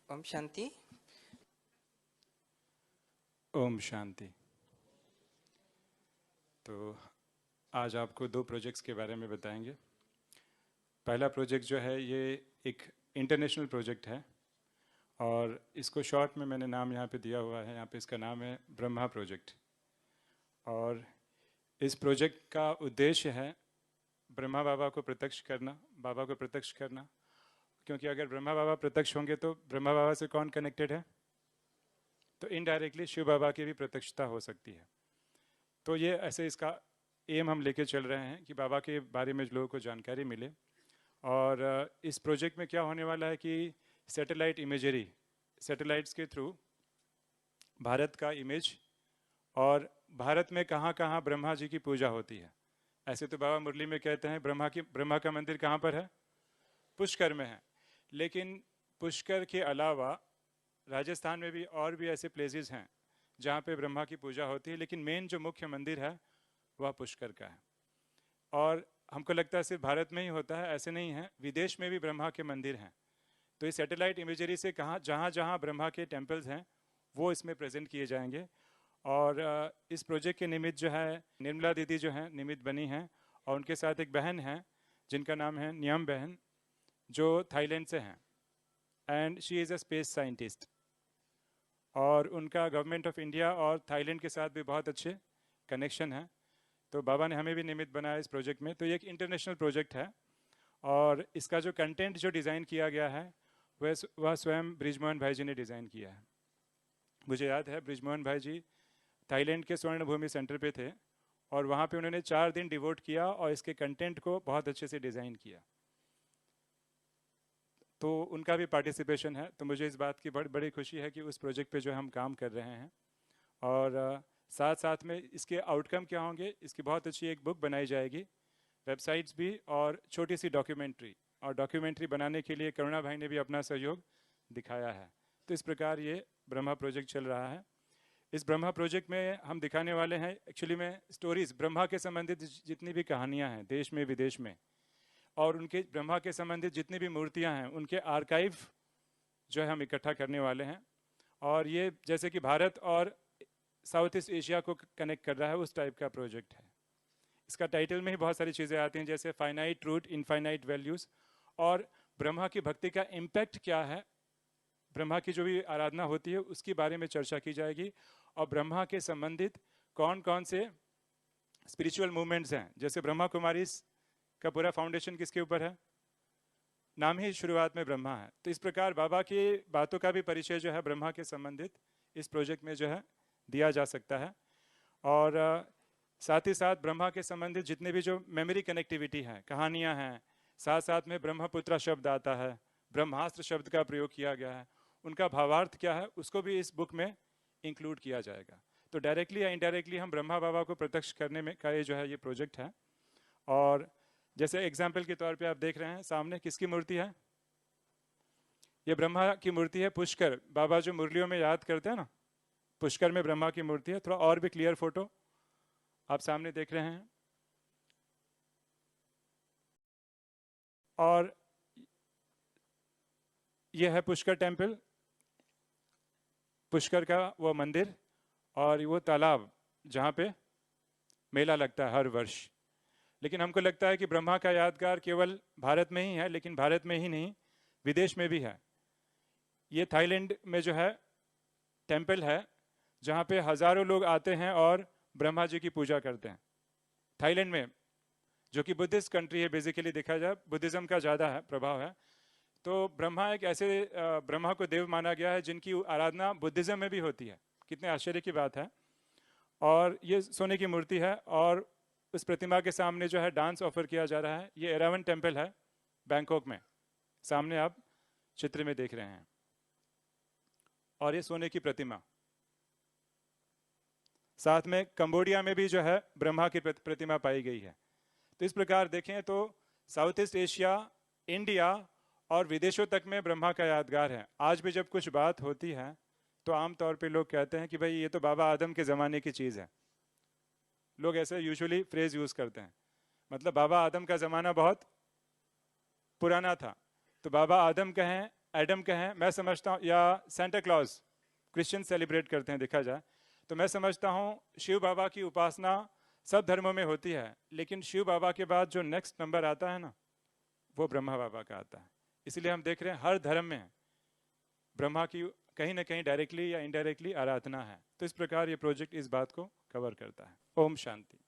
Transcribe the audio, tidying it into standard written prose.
ओम शांति। ओम शांति। तो आज आपको दो प्रोजेक्ट्स के बारे में बताएंगे। पहला प्रोजेक्ट जो है ये एक इंटरनेशनल प्रोजेक्ट है और इसको शॉर्ट में मैंने नाम यहाँ पे दिया हुआ है। यहाँ पे इसका नाम है ब्रह्मा प्रोजेक्ट। और इस प्रोजेक्ट का उद्देश्य है ब्रह्मा बाबा को प्रत्यक्ष करना, बाबा को प्रत्यक्ष करना। क्योंकि अगर ब्रह्मा बाबा प्रत्यक्ष होंगे तो ब्रह्मा बाबा से कौन कनेक्टेड है? तो इनडायरेक्टली शिव बाबा की भी प्रत्यक्षता हो सकती है। तो ये ऐसे इसका एम हम लेके चल रहे हैं कि बाबा के बारे में लोगों को जानकारी मिले। और इस प्रोजेक्ट में क्या होने वाला है कि सैटेलाइट इमेजरी, सैटेलाइट्स के थ्रू भारत का इमेज और भारत में कहाँ कहाँ ब्रह्मा जी की पूजा होती है। ऐसे तो बाबा मुरली में कहते हैं ब्रह्मा का मंदिर कहाँ पर है? पुष्कर में है। लेकिन पुष्कर के अलावा राजस्थान में भी और भी ऐसे प्लेसेस हैं जहाँ पे ब्रह्मा की पूजा होती है, लेकिन मेन जो मुख्य मंदिर है वह पुष्कर का है। और हमको लगता है सिर्फ भारत में ही होता है, ऐसे नहीं है, विदेश में भी ब्रह्मा के मंदिर हैं। तो इस सैटेलाइट इमेजरी से कहाँ जहाँ जहाँ ब्रह्मा के टेम्पल्स हैं वो इसमें प्रेजेंट किए जाएंगे। और इस प्रोजेक्ट के निमित्त जो है निर्मला दीदी जो हैं निमित्त बनी हैं, और उनके साथ एक बहन हैं जिनका नाम है नियम बहन, जो थाईलैंड से हैं and she is a space scientist. और उनका गवर्नमेंट ऑफ इंडिया और थाईलैंड के साथ भी बहुत अच्छे कनेक्शन है। तो बाबा ने हमें भी निमित्त बनाया इस प्रोजेक्ट में। तो ये एक इंटरनेशनल प्रोजेक्ट है और इसका जो कंटेंट जो डिज़ाइन किया गया है वह स्वयं ब्रिजमोहन भाई जी ने डिज़ाइन किया है। मुझे याद है ब्रिजमोहन भाई जी थाईलैंड के स्वर्ण भूमि सेंटर पे थे और वहाँ पे उन्होंने 4 दिन डिवोट किया और इसके कंटेंट को बहुत अच्छे से डिज़ाइन किया। तो उनका भी पार्टिसिपेशन है। तो मुझे इस बात की बड़ी खुशी है कि उस प्रोजेक्ट पे जो हम काम कर रहे हैं। और साथ साथ में इसके आउटकम क्या होंगे, इसकी बहुत अच्छी एक बुक बनाई जाएगी, वेबसाइट्स भी और छोटी सी डॉक्यूमेंट्री। और डॉक्यूमेंट्री बनाने के लिए करुणा भाई ने भी अपना सहयोग दिखाया है। तो इस प्रकार ये ब्रह्मा प्रोजेक्ट चल रहा है। इस ब्रह्मा प्रोजेक्ट में हम दिखाने वाले हैं एक्चुअली में स्टोरीज, ब्रह्मा के संबंधित जितनी भी कहानियाँ हैं देश में विदेश में, और उनके ब्रह्मा के संबंधित जितनी भी मूर्तियाँ हैं उनके आर्काइव जो है हम इकट्ठा करने वाले हैं। और ये जैसे कि भारत और साउथ ईस्ट एशिया को कनेक्ट कर रहा है उस टाइप का प्रोजेक्ट है। इसका टाइटल में ही बहुत सारी चीज़ें आती हैं, जैसे फाइनाइट ट्रूथ, इनफाइनाइट वैल्यूज़, और ब्रह्मा की भक्ति का इम्पैक्ट क्या है, ब्रह्मा की जो भी आराधना होती है उसके बारे में चर्चा की जाएगी। और ब्रह्मा के संबंधित कौन कौन से स्पिरिचुअल मूवमेंट्स हैं, जैसे ब्रह्मा कुमारी का पूरा फाउंडेशन किसके ऊपर है? नाम ही शुरुआत में ब्रह्मा है। तो इस प्रकार बाबा की बातों का भी परिचय जो है ब्रह्मा के संबंधित इस प्रोजेक्ट में जो है दिया जा सकता है। और साथ ही साथ ब्रह्मा के संबंधित जितने भी जो मेमोरी कनेक्टिविटी है, कहानियाँ हैं, साथ साथ में ब्रह्मपुत्र शब्द आता है, ब्रह्मास्त्र शब्द का प्रयोग किया गया है, उनका भावार्थ क्या है उसको भी इस बुक में इंक्लूड किया जाएगा। तो डायरेक्टली या इनडायरेक्टली हम ब्रह्मा बाबा को प्रत्यक्ष करने में का ये जो है ये प्रोजेक्ट है। और जैसे एग्जाम्पल के तौर पे आप देख रहे हैं सामने किसकी मूर्ति है? ये ब्रह्मा की मूर्ति है। पुष्कर बाबा जो मुरलियों में याद करते हैं ना, पुष्कर में ब्रह्मा की मूर्ति है। थोड़ा और भी क्लियर फोटो आप सामने देख रहे हैं। और यह है पुष्कर टेम्पल, पुष्कर का वो मंदिर और वो तालाब जहाँ पे मेला लगता है हर वर्ष। लेकिन हमको लगता है कि ब्रह्मा का यादगार केवल भारत में ही है, लेकिन भारत में ही नहीं विदेश में भी है। ये थाईलैंड में जो है टेम्पल है जहाँ पे हजारों लोग आते हैं और ब्रह्मा जी की पूजा करते हैं। थाईलैंड में जो कि बुद्धिस्ट कंट्री है, बेसिकली देखा जाए बुद्धिज्म का ज़्यादा है प्रभाव है। तो ब्रह्मा एक ऐसे ब्रह्मा को देव माना गया है जिनकी आराधना बुद्धिज्म में भी होती है। कितने आश्चर्य की बात है। और ये सोने की मूर्ति है और उस प्रतिमा के सामने जो है डांस ऑफर किया जा रहा है। ये एरावन टेम्पल है बैंकॉक में, सामने आप चित्र में देख रहे हैं। और ये सोने की प्रतिमा, साथ में कंबोडिया में भी जो है ब्रह्मा की प्रतिमा पाई गई है। तो इस प्रकार देखें तो साउथ ईस्ट एशिया, इंडिया और विदेशों तक में ब्रह्मा का यादगार है। आज भी जब कुछ बात होती है तो आमतौर पे लोग कहते हैं कि भाई ये तो बाबा आदम के ज़माने की चीज़ है। लोग ऐसे यूजुअली फ्रेज यूज़ करते हैं, मतलब बाबा आदम का ज़माना बहुत पुराना था। तो बाबा आदम कहें एडम का है, मैं समझता हूँ, या सेंटा क्लॉज क्रिश्चियन सेलिब्रेट करते हैं देखा जाए, तो मैं समझता हूँ शिव बाबा की उपासना सब धर्मों में होती है, लेकिन शिव बाबा के बाद जो नेक्स्ट नंबर आता है ना, वो ब्रह्मा बाबा का आता है। इसलिए हम देख रहे हैं हर धर्म में ब्रह्मा की कहीं ना कहीं डायरेक्टली या इनडायरेक्टली आराधना है। तो इस प्रकार ये प्रोजेक्ट इस बात को कवर करता है। ओम शांति।